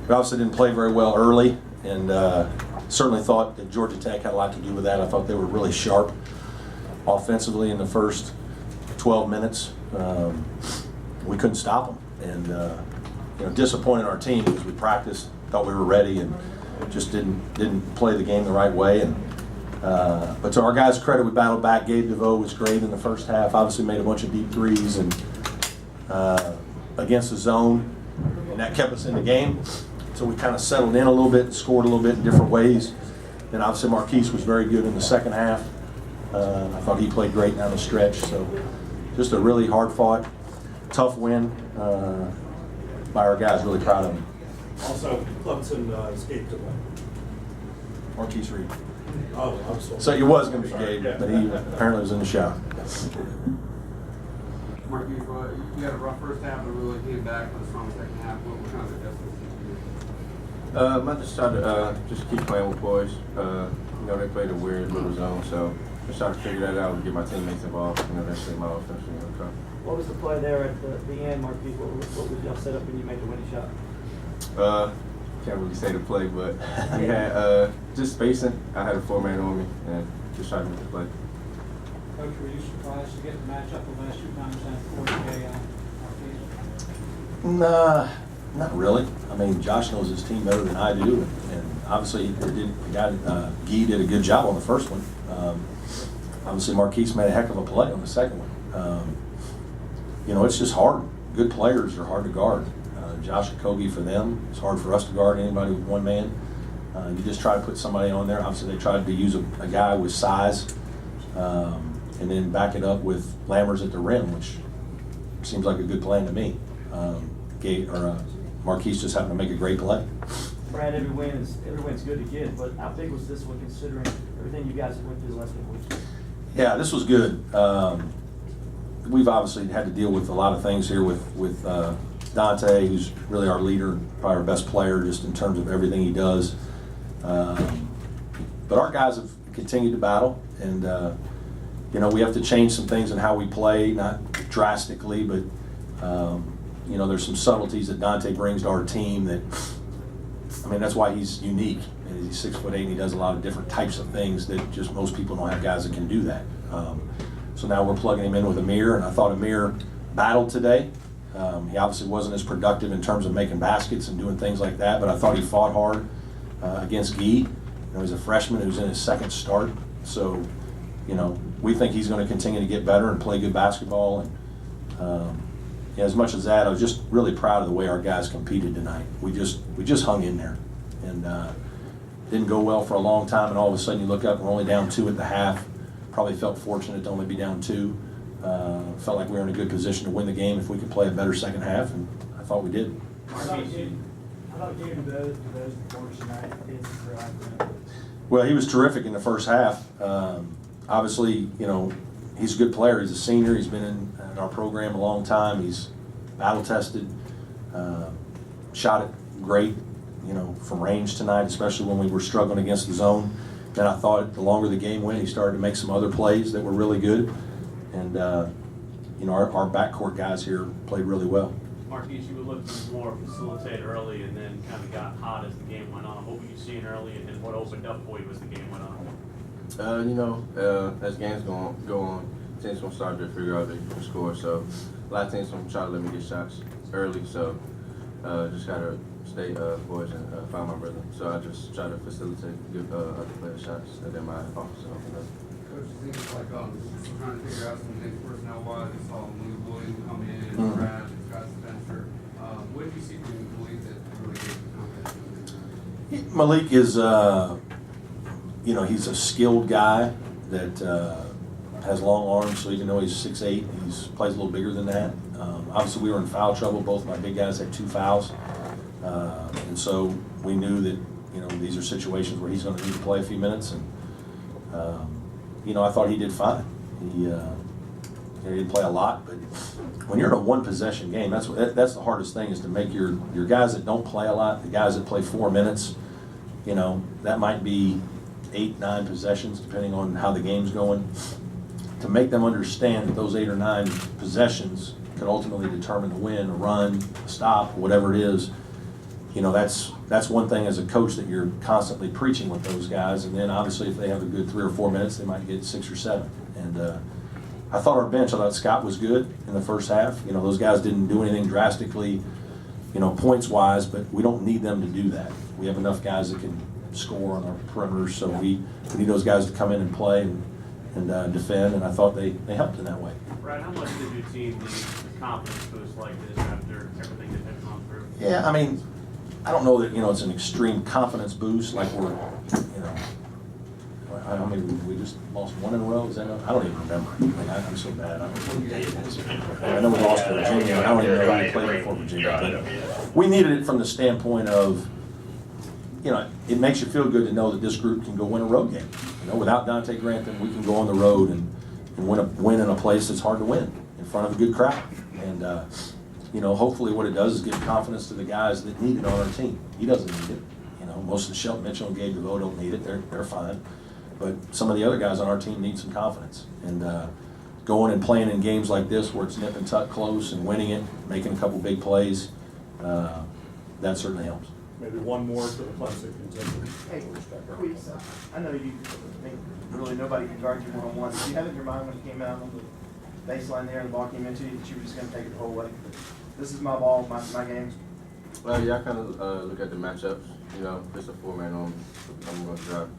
We obviously didn't play very well early, and certainly thought that Georgia Tech had a lot to do with that. I thought they were really sharp offensively in the first 12 minutes. We couldn't stop them, and disappointed our team because we practiced, thought we were ready, and just didn't play the game the right way. And but to our guys' credit, we battled back. Gabe DeVoe was great in the first half. Obviously made a bunch of deep threes and against the zone, and that kept us in the game. So we kind of settled in a little bit and scored a little bit in different ways. And obviously Marcquise was very good in the second half. I thought he played great down the stretch. So just a really hard-fought, tough win by our guys. Really proud of them. Also, Clemson escaped away. Marcquise Reed. Oh, I'm sorry. So it was going to be Gabe, but he apparently was in the shower. Marcquise, you had a rough first half, but really came back with a strong second half. What kind of adjustments did you do? I just tried to just keep playing with boys. They played a weird little zone, so just trying to figure that out and get my teammates involved. Eventually my offense will come. What was the play there at the end, Marcquise? What was y'all set up when you made the winning shot? Can't really say the play, but we had just spacing. I had a 4-man on me and just tried to make the play. Coach, were you surprised to get the matchup the last 2 times and 40K Marcquise? Nah, not really. I mean, Josh knows his team better than I do, and obviously Guy did a good job on the first one. Obviously, Marcquise made a heck of a play on the second one. It's just hard. Good players are hard to guard. Josh Okogie for them. It's hard for us to guard anybody with one man. You just try to put somebody on there. Obviously, they tried to use a guy with size, and then back it up with Lammers at the rim, which seems like a good plan to me. Marcquise just happened to make a great play. Brad, every win's good to get, but how big was this one considering everything you guys went through the last couple weeks? Yeah, this was good. We've obviously had to deal with a lot of things here with Dante, who's really our leader, probably our best player just in terms of everything he does. But our guys have continued to battle, and we have to change some things in how we play, not drastically, but there's some subtleties that Dante brings to our team that, that's why he's unique. And he's 6'8", and he does a lot of different types of things that just most people don't have guys that can do that. So now we're plugging him in with Amir, and I thought Amir battled today. He obviously wasn't as productive in terms of making baskets and doing things like that, but I thought he fought hard against Guy. He's a freshman who's in his second start, so we think he's going to continue to get better and play good basketball. And as much as that, I was just really proud of the way our guys competed tonight. We just hung in there, and didn't go well for a long time. And all of a sudden, you look up and we're only down 2 at the half. Probably felt fortunate to only be down 2. Felt like we were in a good position to win the game if we could play a better second half, and I thought we did. How about giving those performers tonight? Well, he was terrific in the first half. Obviously, he's a good player. He's a senior. He's been in our program a long time. He's battle tested. Shot it great, from range tonight, especially when we were struggling against the zone. Then I thought the longer the game went, he started to make some other plays that were really good. And, our backcourt guys here played really well. Marcquise, you were looking to more facilitate early and then kind of got hot as the game went on. What were you seeing early, and what opened up for you as the game went on? As games go on, teams gonna start to figure out they can score. So a lot of teams gonna try to let me get shots early. So just gotta stay poised and find my rhythm. So I just try to facilitate, give other players shots, and then my offense open up. Coach, it seems like trying to figure out some things personnel-wise. You saw Malik Williams come in, Brad, Scott Spencer. What did you see from Malik that really gave you confidence? Malik is, he's a skilled guy that has long arms, so even though he's 6'8", he plays a little bigger than that. Obviously, we were in foul trouble. Both my big guys had 2 fouls. And so we knew that, these are situations where he's going to need to play a few minutes. And, I thought he did fine. He didn't play a lot, but when you're in a one-possession game, that's the hardest thing, is to make your guys that don't play a lot, the guys that play 4 minutes, that might be 8, 9 possessions, depending on how the game's going, to make them understand that those 8 or 9 possessions could ultimately determine the win, a run, a stop, whatever it is. you know, that's one thing as a coach that you're constantly preaching with those guys. And then obviously if they have a good 3 or 4 minutes, they might get 6 or 7. And I thought our bench, I thought Scott was good in the first half. You know, those guys didn't do anything drastically, you know, points-wise, but we don't need them to do that. We have enough guys that can score on our perimeters, so we need those guys to come in and play and defend, and I thought they helped in that way. Brad, how much did your team need a confidence boost like this after everything that had gone through? Yeah, I mean, I don't know that, you know, it's an extreme confidence boost like we're, you know, I don't mean, we just lost 1 in a row, is that, I don't even remember. Like, I'm so bad. I know we lost to Virginia, and I don't even know who we played before Virginia. But we needed it from the standpoint of, you know, it makes you feel good to know that this group can go win a road game. You know, without Dante Grantham, we can go on the road and win in a place that's hard to win in front of a good crowd. And, you know, hopefully what it does is give confidence to the guys that need it on our team. He doesn't need it. You know, most of the Shelton Mitchell and Gabe DeVoe don't need it. They're fine. But some of the other guys on our team need some confidence. And going and playing in games like this where it's nip and tuck close and winning it, making a couple big plays, that certainly helps. Maybe one more for the Clemson contender. Hey, Marcquise, I know you think really nobody can guard you one-on-one. Did you have it in your mind when you came out on the baseline there and the ball came into you that you were just going to take it the whole way? This is my ball, my game. Well, yeah, I kind of look at the matchups. You know, if it's a 4-man on, I'm going to drive